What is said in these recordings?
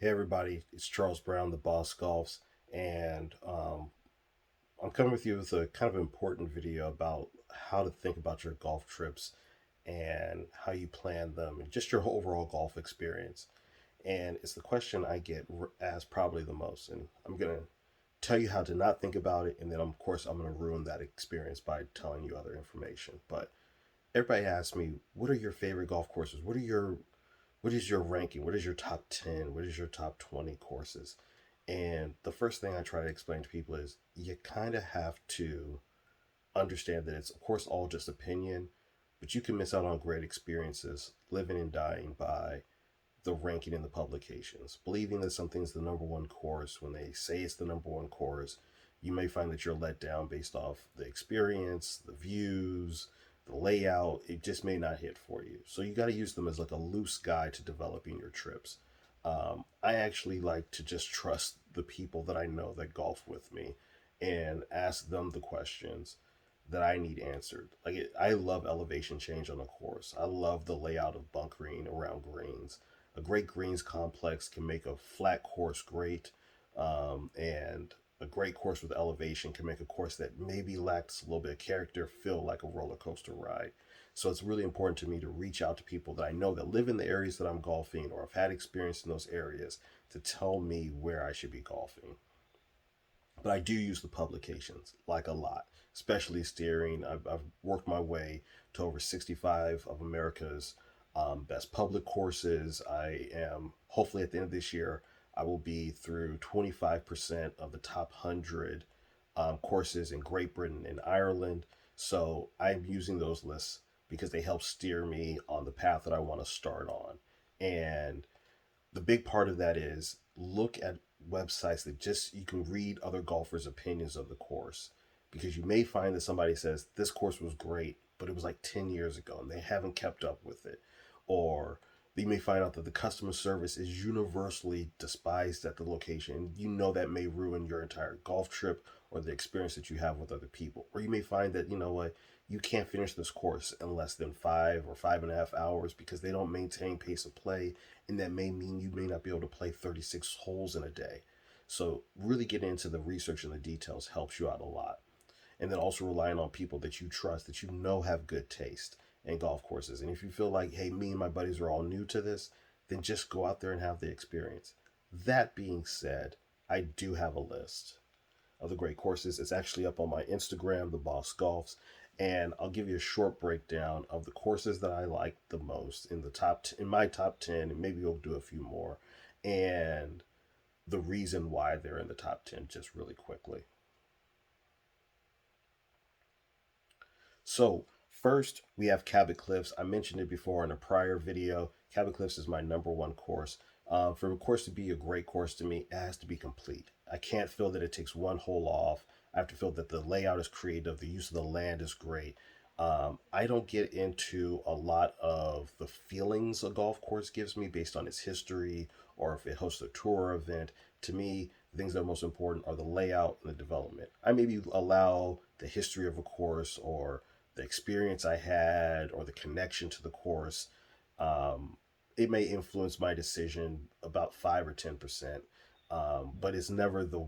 Hey everybody, it's Charles Brown, the Boss Golfs, and I'm coming with you with a kind of important video about how to think about your golf trips and how you plan them and just your overall golf experience. And it's the question I get asked probably the most, and I'm gonna tell you how to not think about it, and then of course I'm gonna ruin that experience by telling you other information. But everybody asks me, what are your favorite golf courses? What is your ranking? What is your top 10? What is your top 20 courses? And the first thing I try to explain to people is you kind of have to understand that it's, of course, all just opinion, but you can miss out on great experiences living and dying by the ranking in the publications. Believing that something's the number one course when they say it's the number one course, you may find that you're let down based off the experience, the views, the layout. It just may not hit for you. So you got to use them as like a loose guide to developing your trips. I actually like to just trust the people that I know that golf with me and ask them the questions that I need answered. I love elevation change on a course. I love the layout of bunkering around greens. A great greens complex can make a flat course great, and a great course with elevation can make a course that maybe lacks a little bit of character feel like a roller coaster ride. So it's really important to me to reach out to people that I know that live in the areas that I'm golfing or have had experience in those areas to tell me where I should be golfing. But I do use the publications like a lot, especially steering. I've worked my way to over 65 of America's best public courses. I am hopefully at the end of this year, I will be through 25% of the top 100 courses in Great Britain and Ireland. So I'm using those lists because they help steer me on the path that I want to start on. And the big part of that is look at websites that just you can read other golfers' opinions of the course, because you may find that somebody says this course was great, but it was like 10 years ago and they haven't kept up with it. Or you may find out that the customer service is universally despised at the location. You know that may ruin your entire golf trip or the experience that you have with other people. Or you may find that, you know what, you can't finish this course in less than 5 or 5.5 hours because they don't maintain pace of play, and that may mean you may not be able to play 36 holes in a day. So really getting into the research and the details helps you out a lot. And then also relying on people that you trust, that you know have good taste in golf courses. And if you feel like, hey, me and my buddies are all new to this, then just go out there and have the experience. That being said, I do have a list of the great courses. It's actually up on my Instagram, The Boss Golfs, and I'll give you a short breakdown of the courses that I like the most in in my top 10, and maybe we'll do a few more, and the reason why they're in the top 10 just really quickly. So first, we have Cabot Cliffs. I mentioned it before in a prior video. Cabot Cliffs is my number one course. For a course to be a great course to me, it has to be complete. I can't feel that it takes one hole off. I have to feel that the layout is creative, the use of the land is great. I don't get into a lot of the feelings a golf course gives me based on its history or if it hosts a tour event. To me, the things that are most important are the layout and the development. I maybe allow the history of a course or the experience I had or the connection to the course, um, it may influence my decision about 5 or 10%, but it's never the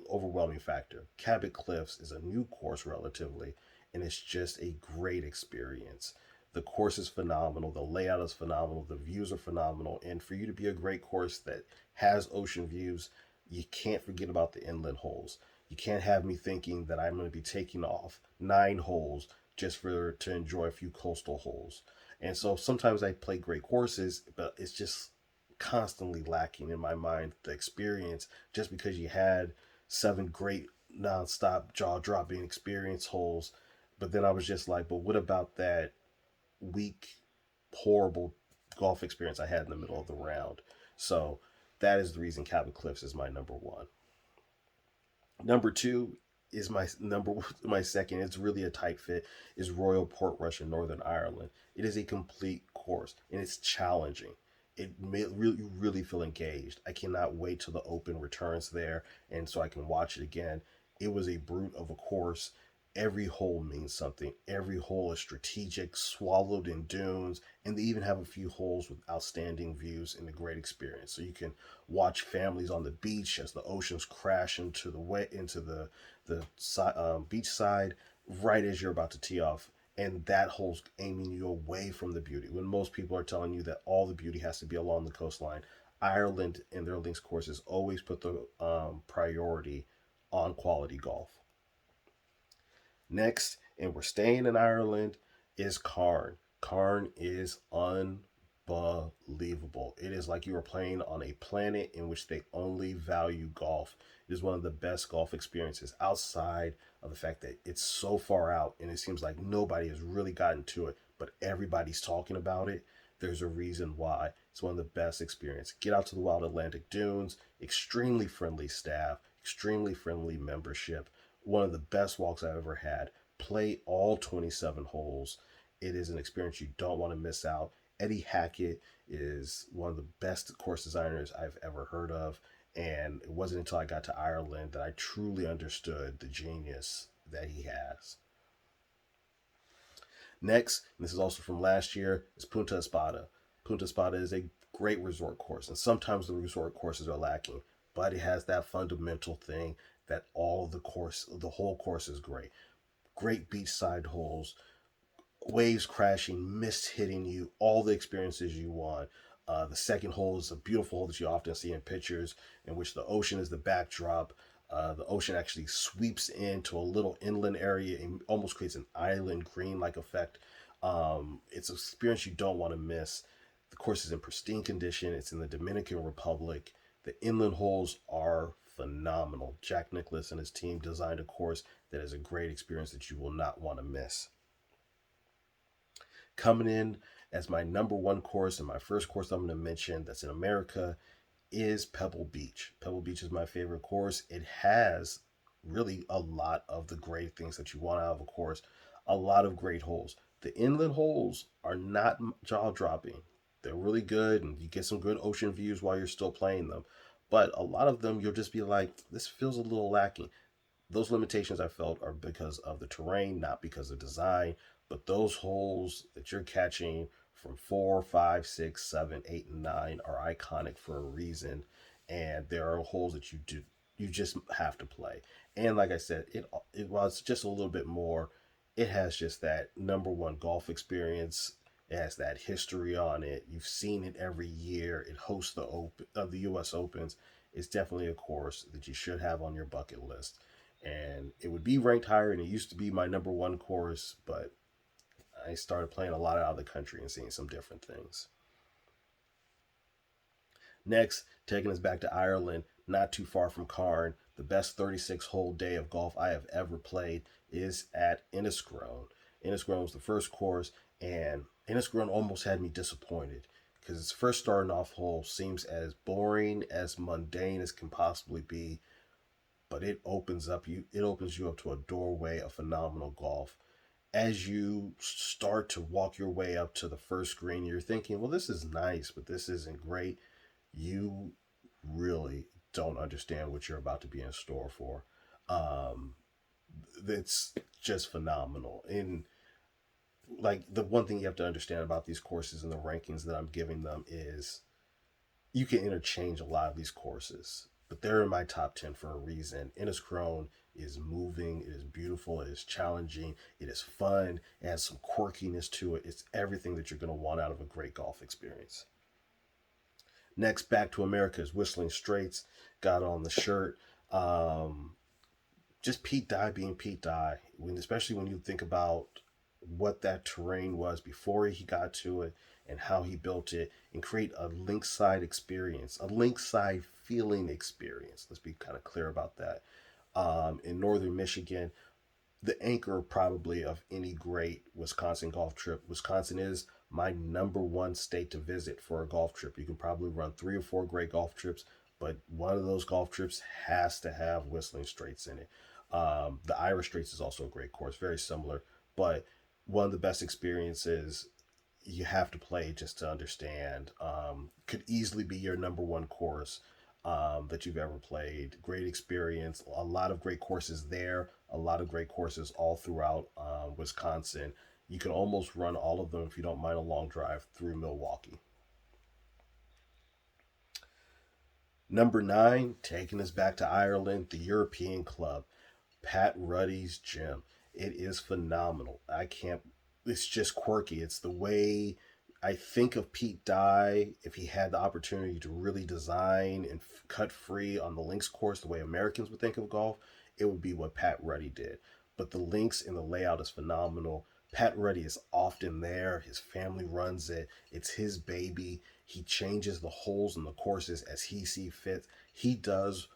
overwhelming factor. Cabot Cliffs is a new course relatively, and it's just a great experience. The course is phenomenal, the layout is phenomenal, the views are phenomenal, and for you to be a great course that has ocean views, you can't forget about the inland holes. You can't have me thinking that I'm going to be taking off 9 holes just for to enjoy a few coastal holes. And so sometimes I play great courses, but it's just constantly lacking in my mind the experience just because you had 7 great nonstop jaw dropping experience holes. But then I was just like, but what about that weak, horrible golf experience I had in the middle of the round? So that is the reason Cabot Cliffs is my number one. Number two is my second. It's really a tight fit. Is Royal Portrush in Northern Ireland. It is a complete course and it's challenging. It may really feel engaged. I cannot wait till the Open returns there, and so I can watch it again. It was a brute of a course. every hole means something. Every hole is strategic, swallowed in dunes, and they even have a few holes with outstanding views and a great experience. So you can watch families on the beach as the oceans crash into the beach side right as you're about to tee off. And that hole's aiming you away from the beauty. When most people are telling you that all the beauty has to be along the coastline, Ireland in their links courses always put the priority on quality golf. Next, and we're staying in Ireland, is Cairn. Cairn is unbelievable. It is like you are playing on a planet in which they only value golf. It is one of the best golf experiences outside of the fact that it's so far out and it seems like nobody has really gotten to it, but everybody's talking about it. There's a reason why. It's one of the best experiences. Get out to the wild Atlantic dunes, extremely friendly staff, extremely friendly membership, one of the best walks I've ever had. Play all 27 holes. It is an experience you don't want to miss out. Eddie Hackett is one of the best course designers I've ever heard of. And it wasn't until I got to Ireland that I truly understood the genius that he has. Next, and this is also from last year, is Punta Espada. Punta Espada is a great resort course, and sometimes the resort courses are lacking, but it has that fundamental thing that the whole course is great. Great beachside holes, waves crashing, mist hitting you, all the experiences you want. The second hole is a beautiful hole that you often see in pictures, in which the ocean is the backdrop. The ocean actually sweeps into a little inland area and almost creates an island green like effect. It's an experience you don't want to miss. The course is in pristine condition. It's in the Dominican Republic. The inland holes are phenomenal. Jack Nicklaus and his team designed a course that is a great experience that you will not want to miss. Coming in as my number one course and my first course I'm going to mention that's in America is Pebble Beach. Pebble Beach is my favorite course. It has really a lot of the great things that you want out of a course, a lot of great holes. The inland holes are not jaw dropping. They're really good and you get some good ocean views while you're still playing them. But a lot of them, you'll just be like, this feels a little lacking. Those limitations I felt are because of the terrain, not because of design. But those holes that you're catching from 4, 5, 6, 7, 8, and 9 are iconic for a reason. And there are holes that you just have to play. And like I said, it was just a little bit more. It has just that number one golf experience. It has that history on it. You've seen it every year. It hosts the U.S. Opens. It's definitely a course that you should have on your bucket list. And it would be ranked higher, and it used to be my number one course, but I started playing a lot out of the country and seeing some different things. Next, taking us back to Ireland, not too far from Cairn, the best 36-hole day of golf I have ever played is at Innisfallen. Innisfallen was the first course, and Innisfallen almost had me disappointed because its first starting off hole seems as boring, as mundane as can possibly be, but it opens you up to a doorway of phenomenal golf. As you start to walk your way up to the first green, you're thinking, well, this is nice, but this isn't great. You really don't understand what you're about to be in store for. Um, it's just phenomenal. And like the one thing you have to understand about these courses and the rankings that I'm giving them is you can interchange a lot of these courses, but they're in my top 10 for a reason. Inniscrone is moving, it is beautiful, it is challenging, it is fun, it has some quirkiness to it. It's everything that you're going to want out of a great golf experience. Next, back to America is Whistling Straits. Got on the shirt. Just Pete Dye being Pete Dye, especially when you think about what that terrain was before he got to it and how he built it and create a linkside experience, a linkside feeling experience. Let's be kind of clear about that. In northern Michigan, the anchor probably of any great Wisconsin golf trip. Wisconsin is my number one state to visit for a golf trip. You can probably run 3 or 4 great golf trips, but one of those golf trips has to have Whistling Straits in it. The Irish Straits is also a great course, very similar, but one of the best experiences you have to play just to understand. Could easily be your number one course. that you've ever played. Great experience, a lot of great courses there, a lot of great courses all throughout Wisconsin. You can almost run all of them if you don't mind a long drive through Milwaukee. Number nine, taking us back to Ireland, the European Club, Pat Ruddy's gym. It is phenomenal. I can't. It's just quirky. It's the way I think of Pete Dye if he had the opportunity to really design and cut free on the links course the way Americans would think of golf. It would be what Pat Ruddy did. But the links and the layout is phenomenal. Pat Ruddy is often there. His family runs it. It's his baby. He changes the holes and the courses as he sees fit. He does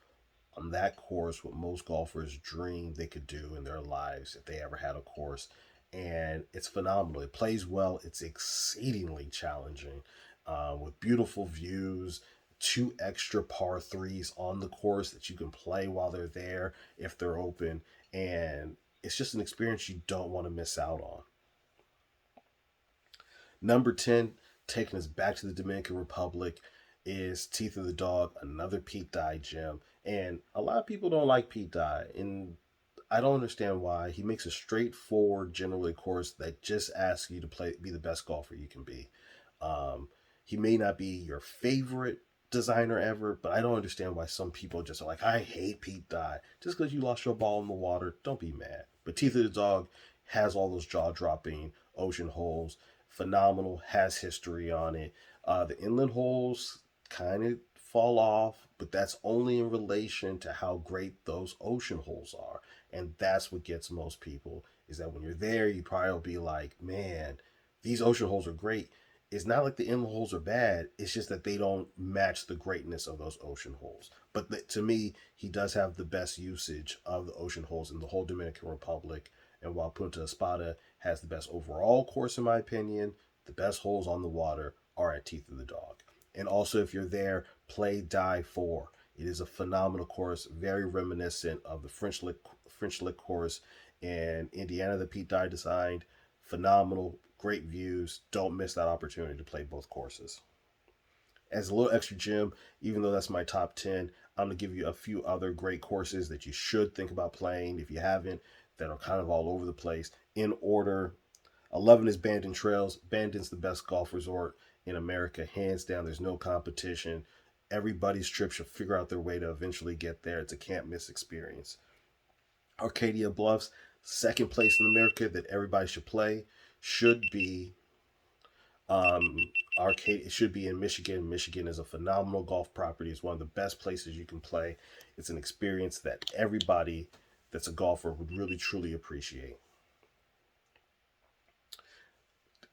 on that course what most golfers dream they could do in their lives if they ever had a course. And it's phenomenal. It plays well. It's exceedingly challenging with beautiful views, two extra par threes on the course that you can play while they're there if they're open. And it's just an experience you don't want to miss out on. Number 10, taking us back to the Dominican Republic, is Teeth of the Dog, another Pete Dye gym. And a lot of people don't like Pete Dye, and I don't understand why. He makes a straightforward, generally course that just asks you to play, be the best golfer you can be. Um, he may not be your favorite designer ever, but I don't understand why some people just are like, I hate Pete Dye. Just because you lost your ball in the water, don't be mad. But Teeth of the Dog has all those jaw dropping ocean holes. Phenomenal, has history on it. The inland holes kind of fall off, but that's only in relation to how great those ocean holes are. And that's what gets most people is that when you're there, you probably will be like, man, these ocean holes are great. It's not like the inland holes are bad. It's just that they don't match the greatness of those ocean holes. But to me, he does have the best usage of the ocean holes in the whole Dominican Republic. And while Punta Espada has the best overall course, in my opinion, the best holes on the water are at Teeth of the Dog. And also, if you're there, play Die 4. It is a phenomenal course, very reminiscent of the French Lick course in Indiana that Pete Dye designed. Phenomenal, great views. Don't miss that opportunity to play both courses. As a little extra gym, even though that's my top 10, I'm going to give you a few other great courses that you should think about playing if you haven't, that are kind of all over the place. In order, 11 is Bandon Trails. Bandon's the best golf resort in America, hands down. There's no competition. Everybody's trip should figure out their way to eventually get there. It's a can't miss experience. Arcadia Bluffs, second place in America that everybody should play, should be um, Arcade. It should be in Michigan. Michigan is a phenomenal golf property. It's one of the best places you can play. It's an experience that everybody that's a golfer would really truly appreciate.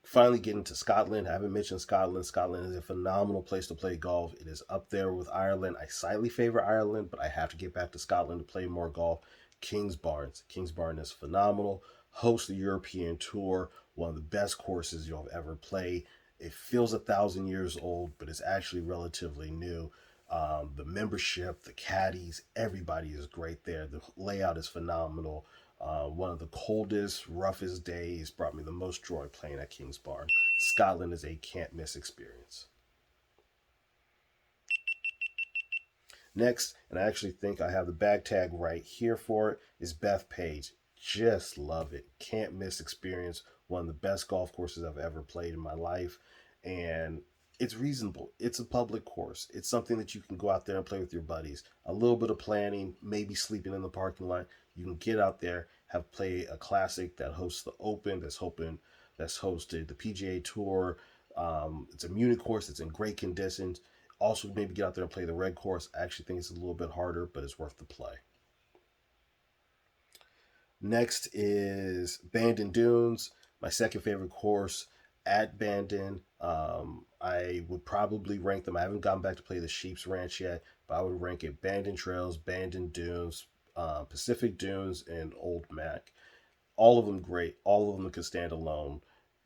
Finally, getting to Scotland. I haven't mentioned Scotland. Scotland is a phenomenal place to play golf. It is up there with Ireland. I slightly favor Ireland, but I have to get back to Scotland to play more golf. Kingsbarns. Kingsbarn is phenomenal. Hosts the European Tour, one of the best courses you'll ever play. It feels 1,000 years old, but it's actually relatively new. The membership, the caddies, everybody is great there. The layout is phenomenal. One of the coldest, roughest days brought me the most joy playing at Kingsbarn. Scotland is a can't miss experience. Next, and I actually think I have the bag tag right here for it, is Bethpage. Just love it. Can't miss experience. One of the best golf courses I've ever played in my life. And it's reasonable. It's a public course. It's something that you can go out there and play with your buddies. A little bit of planning, maybe sleeping in the parking lot. You can get out there, have play a classic that hosts the Open, that's hosted the PGA Tour. It's a Munich course. It's in great conditions. Also, maybe get out there and play the red course. I actually think it's a little bit harder, but it's worth the play. Next is Bandon Dunes, my second favorite course at Bandon. I would probably rank them. I haven't gone back to play the Sheep's Ranch yet, but I would rank it Bandon Trails, Bandon Dunes, Pacific Dunes, and Old Mac. All of them great. All of them can stand alone.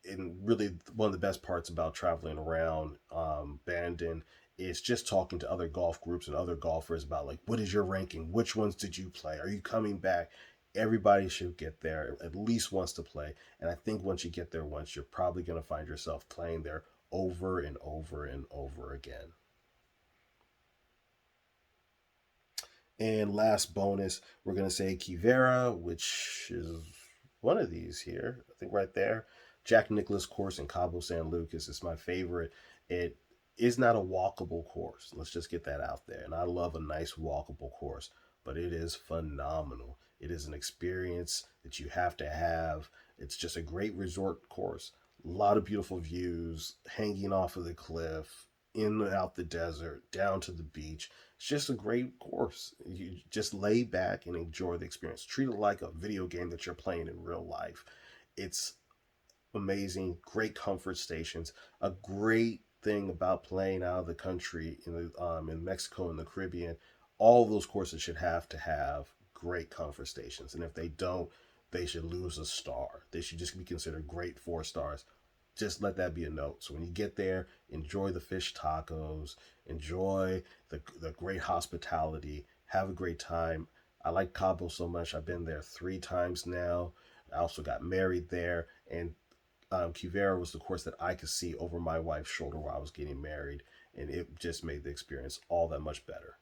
And really, one of the best parts about traveling around Bandon is just talking to other golf groups and other golfers about like, what is your ranking? Which ones did you play? Are you coming back? Everybody should get there at least once to play. And I think once you get there once, you're probably going to find yourself playing there over and over and over again. And last bonus, we're going to say Kivera, which is one of these here. I think right there. Jack Nicklaus course in Cabo San Lucas is my favorite. It is not a walkable course. Let's just get that out there. And I love a nice walkable course, but it is phenomenal. It is an experience that you have to have. It's just a great resort course. A lot of beautiful views, hanging off of the cliff, in and out the desert, down to the beach. It's just a great course. You just lay back and enjoy the experience. Treat it like a video game that you're playing in real life. It's amazing, great comfort stations. A great thing about playing out of the country in Mexico and the Caribbean, all those courses should have to have great comfort stations. And if they don't, they should lose a star. They should just be considered great 4 stars. Just let that be a note. So when you get there, enjoy the fish tacos, enjoy the great hospitality, have a great time. I like Cabo so much. I've been there 3 times now. I also got married there, and Kivera was the course that I could see over my wife's shoulder while I was getting married, and it just made the experience all that much better.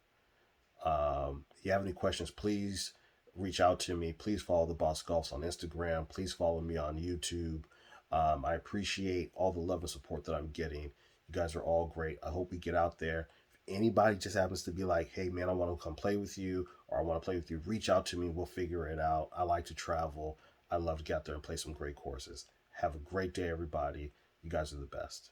If you have any questions, please reach out to me. Please follow the Boss Golfs on Instagram. Please follow me on YouTube. I appreciate all the love and support that I'm getting. You guys are all great. I hope we get out there. If anybody just happens to be like, hey, man, I want to come play with you, or I want to play with you, reach out to me. We'll figure it out. I like to travel. I love to get out there and play some great courses. Have a great day, everybody. You guys are the best.